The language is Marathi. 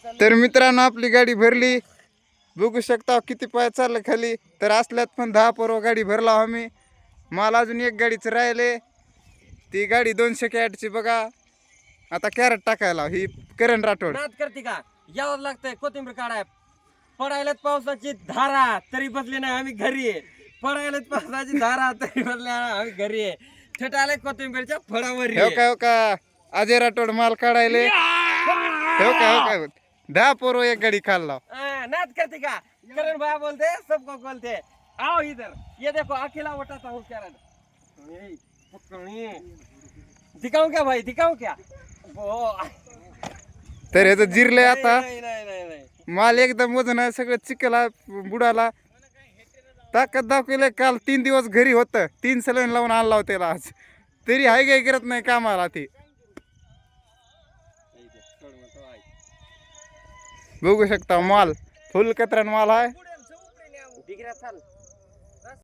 तर मित्रांनो आपली गाडी भरली, बघू शकता किती पाय चाललं खाली. तर असल्यात पण 10 परवा गाडी भरला आम्ही. मला अजून एक गाडीच राहिले, ती गाडी 200 कॅटची बघा. आता कॅरेट टाकायला ही करण राठोड नाद करते का यावं लागतंय कोथिंबीर काढाय. पडायलाच पावसाची धारा तरी बसली नाही आम्ही घरी आहे. पडायलाच पावसाची धारा तरी बसली नाही आम्ही घरी आहे. छटायला कोथिंबीरच्या फळावर हो का अजय राठोड माल काढायले. हो का 10 पोरं एक गाडी खाल्ला. नाद करते का करण भाई बोलते सबको बोलते आओ इधर ये देखो अकेला उठाता हूँ करण. दिखाऊं क्या भाई दिखाऊं क्या. तर ह्याचं जिरले आता नाही माल एकदम वजन आहे, सगळं चिकला बुडाला. ताकद दाखवले. काल 3 दिवस घरी होतं, 3 सलन लावून आणला होता त्याला आज, तरी हाय काय करत नाही कामाला. ते बघू शकता माल फुल कतरण माल आहे. चाल